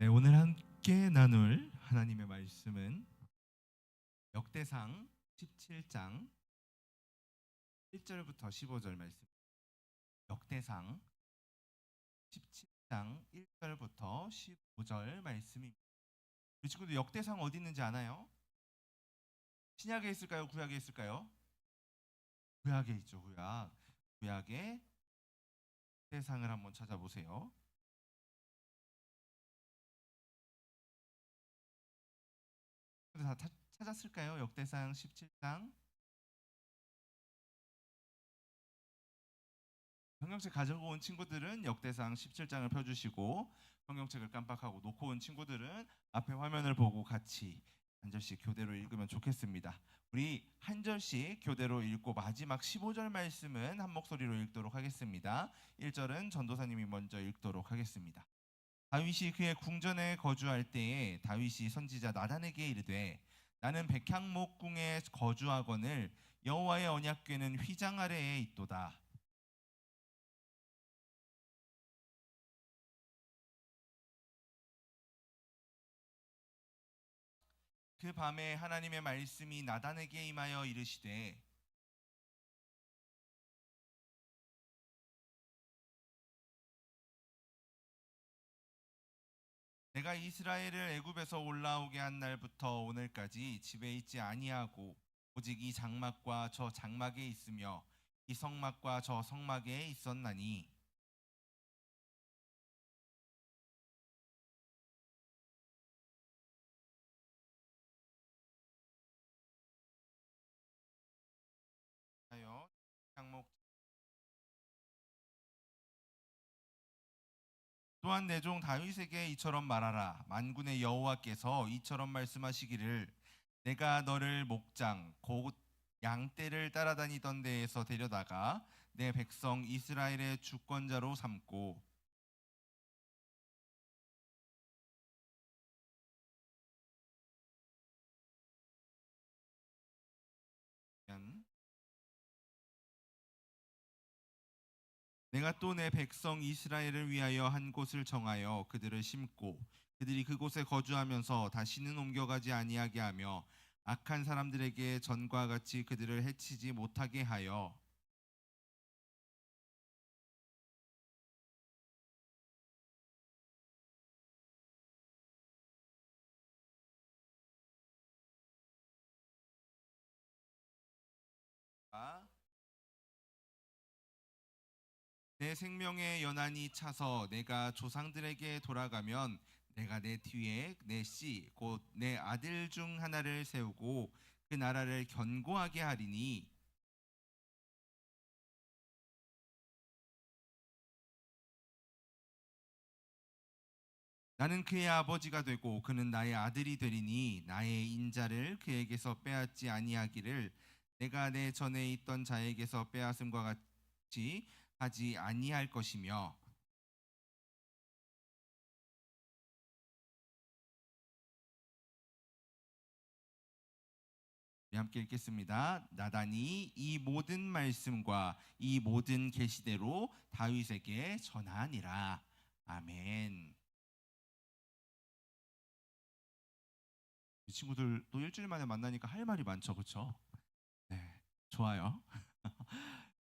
네, 오늘 함께 나눌 하나님의 말씀은 역대상 17장 1절부터 15절 말씀. 역대상 17장 1절부터 15절 말씀입니다. 우리 친구들 역대상 어디 있는지 아나요? 신약에 있을까요? 구약에 있을까요? 구약에 있죠. 구약에 역대상을 한번 찾아보세요. 다 찾았을까요? 역대상 17장. 성경책 가지고 온 친구들은 역대상 17장을 펴주시고, 성경책을 깜빡하고 놓고 온 친구들은 앞에 화면을 보고 같이 한 절씩 교대로 읽으면 좋겠습니다. 우리 한 절씩 교대로 읽고 마지막 15절 말씀은 한 목소리로 읽도록 하겠습니다. 1절은 전도사님이 먼저 읽도록 하겠습니다. 다윗이 그의 궁전에 거주할 때에 다윗이 선지자 나단에게 이르되, 나는 백향목궁에 거주하거늘 여호와의 언약궤는 휘장 아래에 있도다. 그 밤에 하나님의 말씀이 나단에게 임하여 이르시되, 내가 이스라엘을 애굽에서 올라오게 한 날부터 오늘까지 집에 있지 아니하고 오직 이 장막과 저 장막에 있으며 이 성막과 저 성막에 있었나니, 하여 장목. 또한 내 종 다윗에게 이처럼 말하라. 만군의 여호와께서 이처럼 말씀하시기를, 내가 너를 목장 곧 양떼를 따라다니던 데에서 데려다가 내 백성 이스라엘의 주권자로 삼고, 내가 또 내 백성 이스라엘을 위하여 한 곳을 정하여 그들을 심고 그들이 그곳에 거주하면서 다시는 옮겨가지 아니하게 하며 악한 사람들에게 전과 같이 그들을 해치지 못하게 하여, 내 생명의 연한이 차서 내가 조상들에게 돌아가면 내가 내 뒤에 내 씨 곧 내 아들 중 하나를 세우고 그 나라를 견고하게 하리니, 나는 그의 아버지가 되고 그는 나의 아들이 되리니 나의 인자를 그에게서 빼앗지 아니하기를 내가 내 전에 있던 자에게서 빼앗음과 같이 하지 아니할 것이며. 네, 함께 읽겠습니다. 나단이 이 모든 말씀과 이 모든 계시대로 다윗에게 전하니라. 아멘. 이 친구들 또 일주일 만에 만나니까 할 말이 많죠, 그렇죠? 네, 좋아요.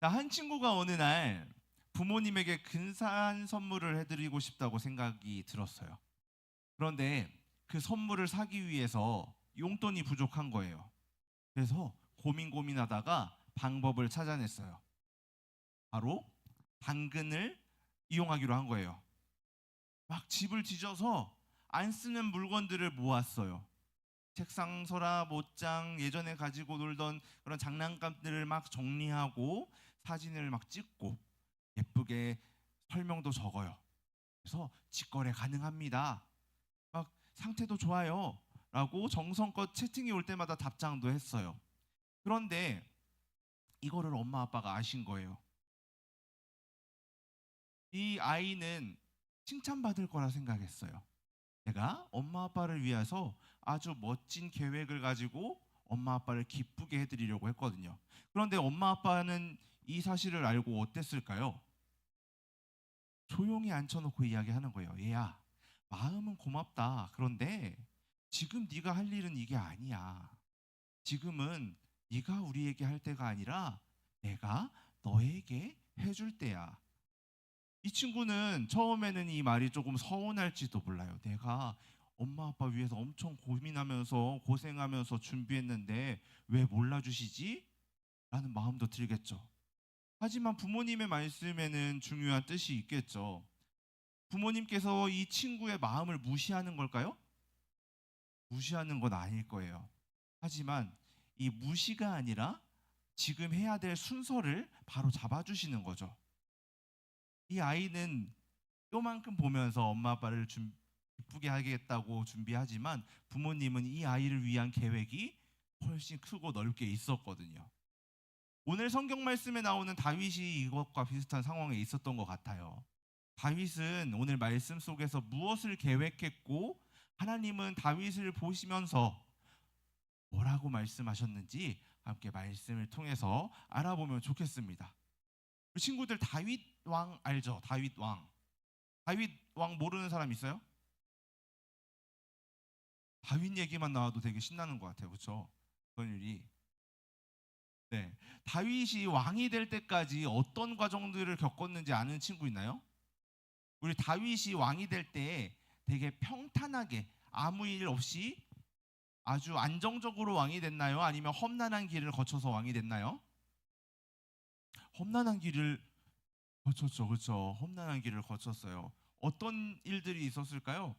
한 친구가 어느 날 부모님에게 근사한 선물을 해드리고 싶다고 생각이 들었어요. 그런데 그 선물을 사기 위해서 용돈이 부족한 거예요. 그래서 고민하다가 방법을 찾아냈어요. 바로 당근을 이용하기로 한 거예요. 막 집을 뒤져서 안 쓰는 물건들을 모았어요. 책상, 서랍, 옷장, 예전에 가지고 놀던 그런 장난감들을 막 정리하고 사진을 막 찍고 예쁘게 설명도 적어요. 그래서 직거래 가능합니다. 막 상태도 좋아요. 라고 정성껏 채팅이 올 때마다 답장도 했어요. 그런데 이거를 엄마 아빠가 아신 거예요. 이 아이는 칭찬받을 거라 생각했어요. 내가 엄마 아빠를 위해서 아주 멋진 계획을 가지고 엄마 아빠를 기쁘게 해드리려고 했거든요. 그런데 엄마 아빠는 이 사실을 알고 어땠을까요? 조용히 앉혀놓고 이야기하는 거예요. 얘야, 마음은 고맙다. 그런데 지금 네가 할 일은 이게 아니야. 지금은 네가 우리에게 할 때가 아니라 내가 너에게 해줄 때야. 이 친구는 처음에는 이 말이 조금 서운할지도 몰라요. 내가 엄마 아빠 위해서 엄청 고민하면서 고생하면서 준비했는데 왜 몰라주시지? 라는 마음도 들겠죠. 하지만 부모님의 말씀에는 중요한 뜻이 있겠죠. 부모님께서 이 친구의 마음을 무시하는 걸까요? 무시하는 건 아닐 거예요. 하지만 이 무시가 아니라 지금 해야 될 순서를 바로 잡아주시는 거죠. 이 아이는 요만큼 보면서 엄마 아빠를 기쁘게 하겠다고 준비하지만 부모님은 이 아이를 위한 계획이 훨씬 크고 넓게 있었거든요. 오늘 성경 말씀에 나오는 다윗이 이것과 비슷한 상황에 있었던 것 같아요. 다윗은 오늘 말씀 속에서 무엇을 계획했고 하나님은 다윗을 보시면서 뭐라고 말씀하셨는지 함께 말씀을 통해서 알아보면 좋겠습니다. 친구들 다윗 왕 알죠? 다윗 왕. 다윗 왕 모르는 사람 있어요? 다윗 얘기만 나와도 되게 신나는 것 같아요. 그렇죠? 그런 일이. 네. 다윗이 왕이 될 때까지 어떤 과정들을 겪었는지 아는 친구 있나요? 우리 다윗이 왕이 될 때 되게 평탄하게 아무 일 없이 아주 안정적으로 왕이 됐나요? 아니면 험난한 길을 거쳐서 왕이 됐나요? 험난한 길을 거쳤죠. 그렇죠? 험난한 길을 거쳤어요. 어떤 일들이 있었을까요?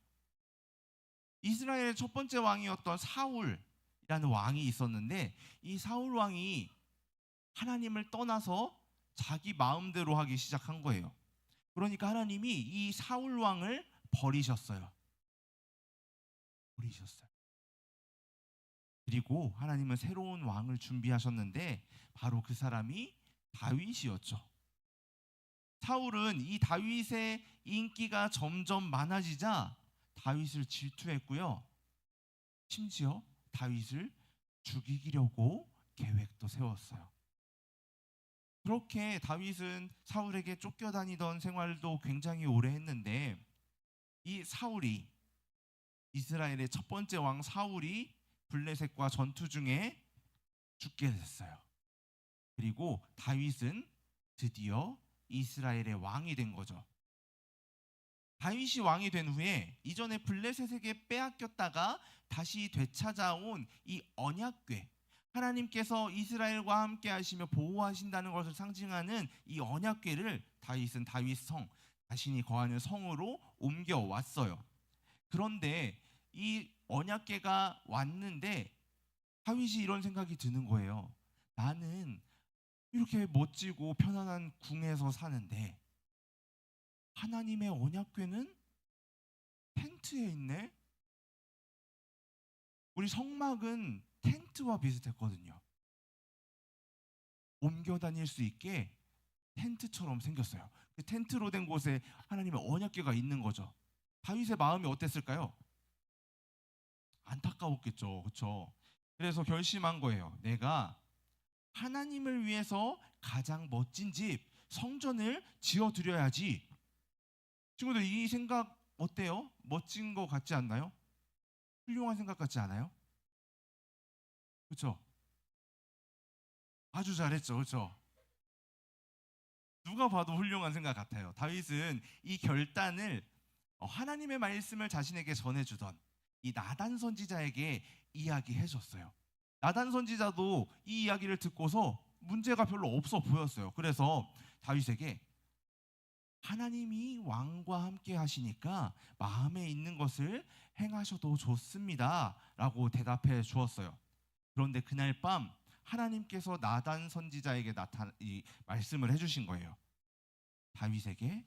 이스라엘의 첫 번째 왕이었던 사울이라는 왕이 있었는데 이 사울 왕이 하나님을 떠나서 자기 마음대로 하기 시작한 거예요. 그러니까 하나님이 이 사울 왕을 버리셨어요. 버리셨어요. 그리고 하나님은 새로운 왕을 준비하셨는데 바로 그 사람이 다윗이었죠. 사울은 이 다윗의 인기가 점점 많아지자 다윗을 질투했고요. 심지어 다윗을 죽이려고 계획도 세웠어요. 그렇게 다윗은 사울에게 쫓겨다니던 생활도 굉장히 오래 했는데 이 사울이 이스라엘의 첫 번째 왕 사울이 블레셋과 전투 중에 죽게 됐어요. 그리고 다윗은 드디어 이스라엘의 왕이 된 거죠. 다윗이 왕이 된 후에 이전에 블레셋에게 빼앗겼다가 다시 되찾아온 이 언약궤, 하나님께서 이스라엘과 함께 하시며 보호하신다는 것을 상징하는 이 언약궤를 다윗은 다윗 성, 자신이 거하는 성으로 옮겨왔어요. 그런데 이 언약궤가 왔는데 다윗이 이런 생각이 드는 거예요. 나는 이렇게 멋지고 편안한 궁에서 사는데 하나님의 언약궤는 텐트에 있네? 우리 성막은 텐트와 비슷했거든요. 옮겨 다닐 수 있게 텐트처럼 생겼어요. 그 텐트로 된 곳에 하나님의 언약궤가 있는 거죠. 다윗의 마음이 어땠을까요? 안타까웠겠죠. 그렇죠? 그래서 결심한 거예요. 내가 하나님을 위해서 가장 멋진 집, 성전을 지어 드려야지. 친구들 이 생각 어때요? 멋진 거 같지 않나요? 훌륭한 생각 같지 않아요? 그렇죠? 아주 잘했죠. 그렇죠? 누가 봐도 훌륭한 생각 같아요. 다윗은 이 결단을 하나님의 말씀을 자신에게 전해주던 이 나단 선지자에게 이야기해 줬어요. 나단 선지자도 이 이야기를 듣고서 문제가 별로 없어 보였어요. 그래서 다윗에게 하나님이 왕과 함께 하시니까 마음에 있는 것을 행하셔도 좋습니다 라고 대답해 주었어요. 그런데 그날 밤 하나님께서 나단 선지자에게 이 말씀을 해주신 거예요. 다윗에게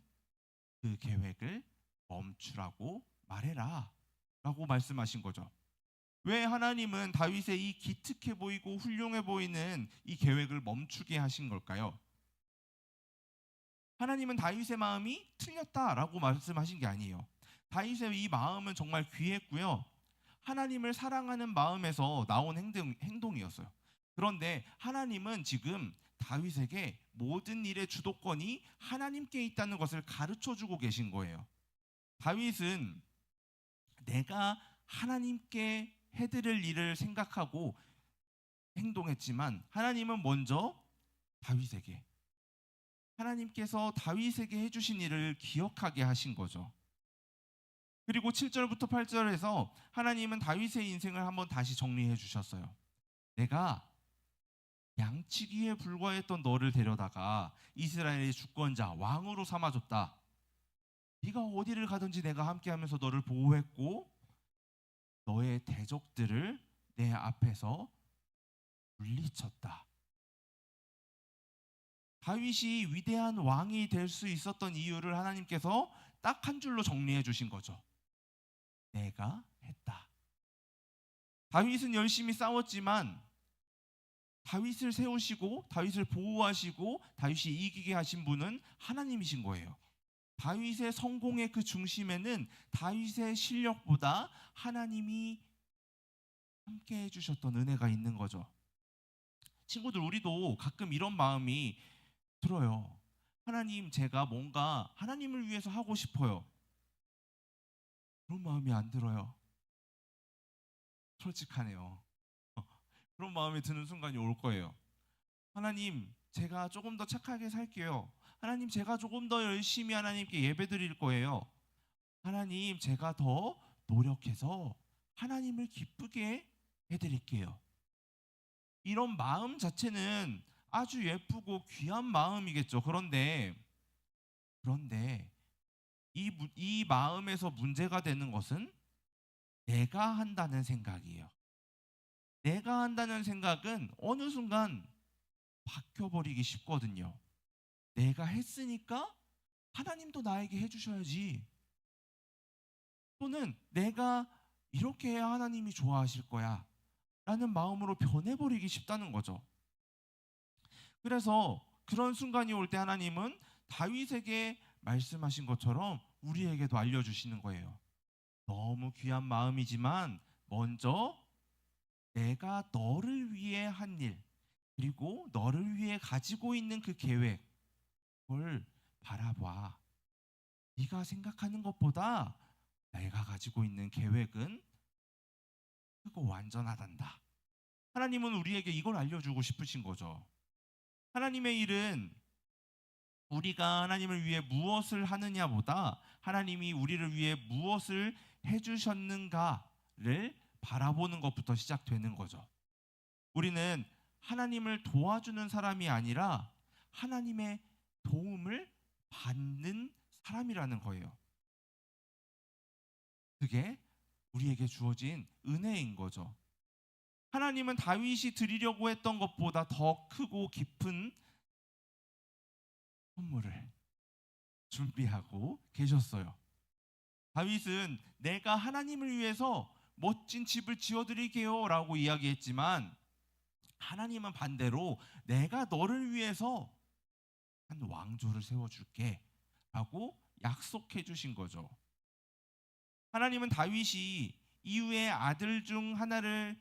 그 계획을 멈추라고 말해라 라고 말씀하신 거죠. 왜 하나님은 다윗의 이 기특해 보이고 훌륭해 보이는 이 계획을 멈추게 하신 걸까요? 하나님은 다윗의 마음이 틀렸다라고 말씀하신 게 아니에요. 다윗의 이 마음은 정말 귀했고요. 하나님을 사랑하는 마음에서 나온 행동이었어요. 그런데 하나님은 지금 다윗에게 모든 일의 주도권이 하나님께 있다는 것을 가르쳐 주고 계신 거예요. 다윗은 내가 하나님께 해드릴 일을 생각하고 행동했지만 하나님은 먼저 다윗에게, 하나님께서 다윗에게 해주신 일을 기억하게 하신 거죠. 그리고 7절부터 8절에서 하나님은 다윗의 인생을 한번 다시 정리해 주셨어요. 내가 양치기에 불과했던 너를 데려다가 이스라엘의 주권자, 왕으로 삼아줬다. 네가 어디를 가든지 내가 함께하면서 너를 보호했고 너의 대적들을 내 앞에서 물리쳤다. 다윗이 위대한 왕이 될 수 있었던 이유를 하나님께서 딱 한 줄로 정리해 주신 거죠. 내가 했다. 다윗은 열심히 싸웠지만 다윗을 세우시고 다윗을 보호하시고 다윗이 이기게 하신 분은 하나님이신 거예요. 다윗의 성공의 그 중심에는 다윗의 실력보다 하나님이 함께 해주셨던 은혜가 있는 거죠. 친구들, 우리도 가끔 이런 마음이 들어요. 하나님, 제가 뭔가 하나님을 위해서 하고 싶어요. 그런 마음이 안 들어요. 솔직하네요. 그런 마음이 드는 순간이 올 거예요. 하나님, 제가 조금 더 착하게 살게요. 하나님, 제가 조금 더 열심히 하나님께 예배 드릴 거예요. 하나님, 제가 더 노력해서 하나님을 기쁘게 해드릴게요. 이런 마음 자체는 아주 예쁘고 귀한 마음이겠죠. 그런데 이 마음에서 문제가 되는 것은 내가 한다는 생각이에요. 내가 한다는 생각은 어느 순간 박혀버리기 쉽거든요. 내가 했으니까 하나님도 나에게 해주셔야지. 또는 내가 이렇게 해야 하나님이 좋아하실 거야 라는 마음으로 변해버리기 쉽다는 거죠. 그래서 그런 순간이 올 때 하나님은 다윗에게 말씀하신 것처럼 우리에게도 알려주시는 거예요. 너무 귀한 마음이지만 먼저 내가 너를 위해 한 일, 그리고 너를 위해 가지고 있는 그 계획, 그걸 바라봐. 네가 생각하는 것보다 내가 가지고 있는 계획은 크고 완전하단다. 하나님은 우리에게 이걸 알려주고 싶으신 거죠. 하나님의 일은 우리가 하나님을 위해 무엇을 하느냐보다 하나님이 우리를 위해 무엇을 해주셨는가를 바라보는 것부터 시작되는 거죠. 우리는 하나님을 도와주는 사람이 아니라 하나님의 도움을 받는 사람이라는 거예요. 그게 우리에게 주어진 은혜인 거죠. 하나님은 다윗이 드리려고 했던 것보다 더 크고 깊은 선물을 준비하고 계셨어요. 다윗은 내가 하나님을 위해서 멋진 집을 지어드릴게요 라고 이야기했지만 하나님은 반대로 내가 너를 위해서 한 왕조를 세워줄게 라고 약속해 주신 거죠. 하나님은 다윗의 아들 중 하나를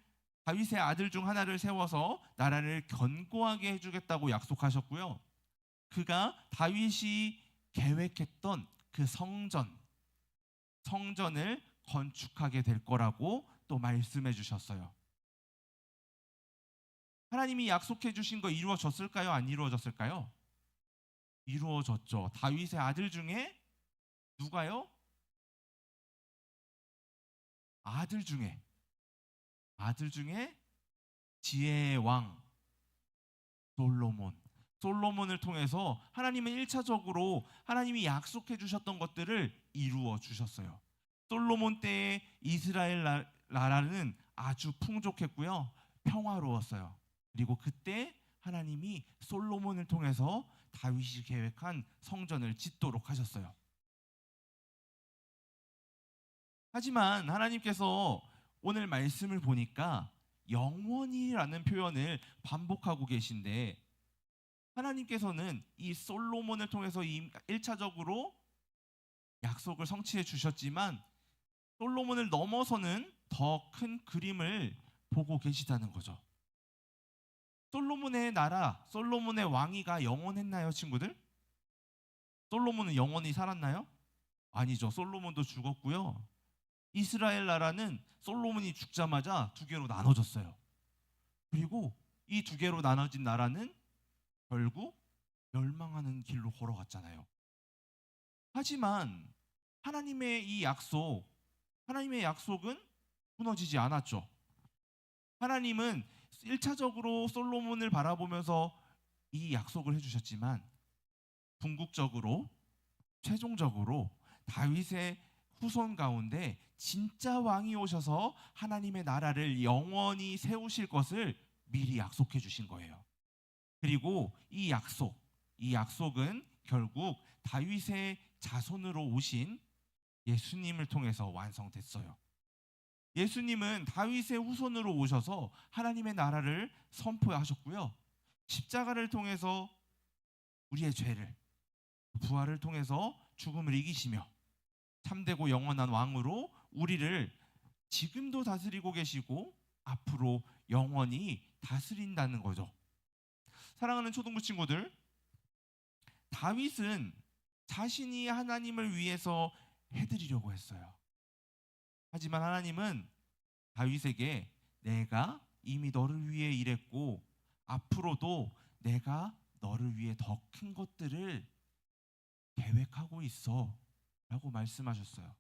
세워서 나라를 견고하게 해주겠다고 약속하셨고요. 그가 다윗이 계획했던 그 성전을 건축하게 될 거라고 또 말씀해 주셨어요. 하나님이 약속해 주신 거 이루어졌을까요? 안 이루어졌을까요? 이루어졌죠. 다윗의 아들 중에 누가요? 아들 중에 지혜의 왕 솔로몬을 통해서 하나님은 1차적으로 하나님이 약속해 주셨던 것들을 이루어 주셨어요. 솔로몬 때의 이스라엘 나라는 아주 풍족했고요, 평화로웠어요. 그리고 그때 하나님이 솔로몬을 통해서 다윗이 계획한 성전을 짓도록 하셨어요. 하지만 하나님께서 오늘 말씀을 보니까 영원히라는 표현을 반복하고 계신데, 하나님께서는 이 솔로몬을 통해서 1차적으로 약속을 성취해 주셨지만 솔로몬을 넘어서는 더 큰 그림을 보고 계시다는 거죠. 솔로몬의 나라, 솔로몬의 왕위가 영원했나요, 친구들? 솔로몬은 영원히 살았나요? 아니죠. 솔로몬도 죽었고요. 이스라엘 나라는 솔로몬이 죽자마자 두 개로 나눠졌어요. 그리고 이 두 개로 나눠진 나라는 결국 멸망하는 길로 걸어갔잖아요. 하지만 하나님의 약속은 무너지지 않았죠. 하나님은 1차적으로 솔로몬을 바라보면서 이 약속을 해주셨지만 궁극적으로 최종적으로 다윗의 후손 가운데 진짜 왕이 오셔서 하나님의 나라를 영원히 세우실 것을 미리 약속해 주신 거예요. 그리고 이 약속은 결국 다윗의 자손으로 오신 예수님을 통해서 완성됐어요. 예수님은 다윗의 후손으로 오셔서 하나님의 나라를 선포하셨고요. 십자가를 통해서 우리의 죄를, 부활을 통해서 죽음을 이기시며 참되고 영원한 왕으로 우리를 지금도 다스리고 계시고 앞으로 영원히 다스린다는 거죠. 사랑하는 초등부 친구들, 다윗은 자신이 하나님을 위해서 해드리려고 했어요. 하지만 하나님은 다윗에게 내가 이미 너를 위해 일했고 앞으로도 내가 너를 위해 더 큰 것들을 계획하고 있어 라고 말씀하셨어요.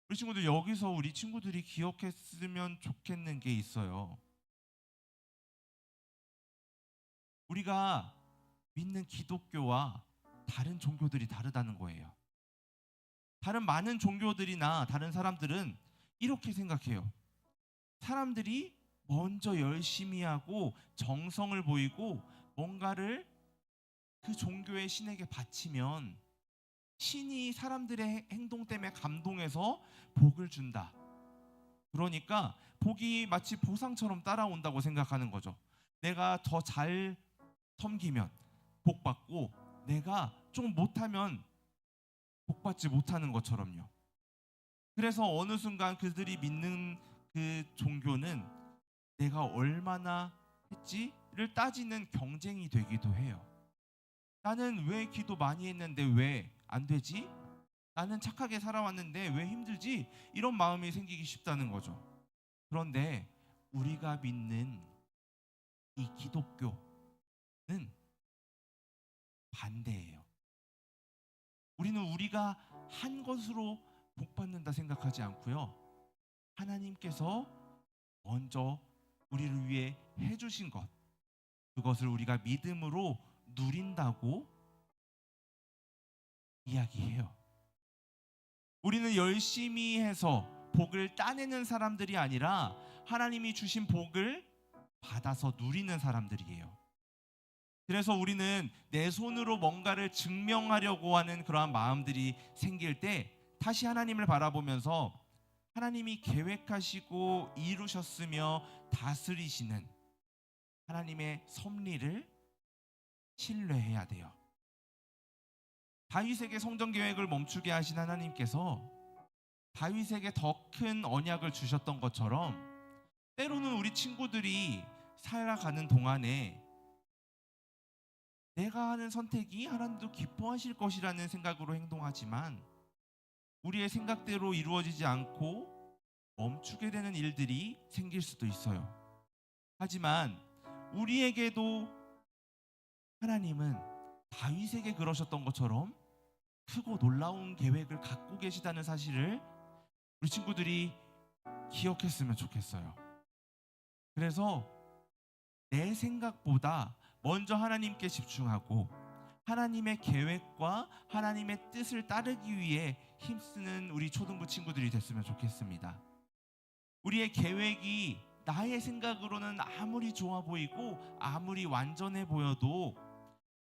우리 친구들, 여기서 우리 친구들이 기억했으면 좋겠는 게 있어요. 우리가 믿는 기독교와 다른 종교들이 다르다는 거예요. 다른 많은 종교들이나 다른 사람들은 이렇게 생각해요. 사람들이 먼저 열심히 하고 정성을 보이고 뭔가를 그 종교의 신에게 바치면 신이 사람들의 행동 때문에 감동해서 복을 준다. 그러니까 복이 마치 보상처럼 따라온다고 생각하는 거죠. 내가 더 잘 섬기면 복 받고 내가 좀 못하면 복 받지 못하는 것처럼요. 그래서 어느 순간 그들이 믿는 그 종교는 내가 얼마나 했지를 따지는 경쟁이 되기도 해요. 나는 왜 기도 많이 했는데 왜 안 되지? 나는 착하게 살아왔는데 왜 힘들지? 이런 마음이 생기기 쉽다는 거죠. 그런데 우리가 믿는 이 기독교는 반대예요. 우리는 우리가 한 것으로 복 받는다 생각하지 않고요. 하나님께서 먼저 우리를 위해 해주신 것, 그것을 우리가 믿음으로 누린다고 이야기해요. 우리는 열심히 해서 복을 따내는 사람들이 아니라 하나님이 주신 복을 받아서 누리는 사람들이에요. 그래서 우리는 내 손으로 뭔가를 증명하려고 하는 그러한 마음들이 생길 때 다시 하나님을 바라보면서 하나님이 계획하시고 이루셨으며 다스리시는 하나님의 섭리를 신뢰해야 돼요. 다윗에게 성전 계획을 멈추게 하신 하나님께서 다윗에게 더 큰 언약을 주셨던 것처럼 때로는 우리 친구들이 살아가는 동안에 내가 하는 선택이 하나님도 기뻐하실 것이라는 생각으로 행동하지만 우리의 생각대로 이루어지지 않고 멈추게 되는 일들이 생길 수도 있어요. 하지만 우리에게도 하나님은 다윗에게 그러셨던 것처럼 크고 놀라운 계획을 갖고 계시다는 사실을 우리 친구들이 기억했으면 좋겠어요. 그래서 내 생각보다 먼저 하나님께 집중하고 하나님의 계획과 하나님의 뜻을 따르기 위해 힘쓰는 우리 초등부 친구들이 됐으면 좋겠습니다. 우리의 계획이 나의 생각으로는 아무리 좋아 보이고 아무리 완전해 보여도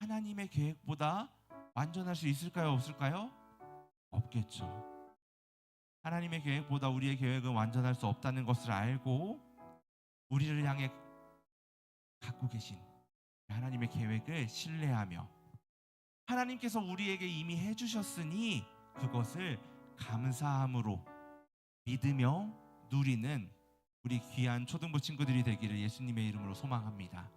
하나님의 계획보다 완전할 수 있을까요? 없을까요? 없겠죠. 하나님의 계획보다 우리의 계획은 완전할 수 없다는 것을 알고 우리를 향해 갖고 계신 하나님의 계획을 신뢰하며 하나님께서 우리에게 이미 해주셨으니 그것을 감사함으로 믿으며 누리는 우리 귀한 초등부 친구들이 되기를 예수님의 이름으로 소망합니다.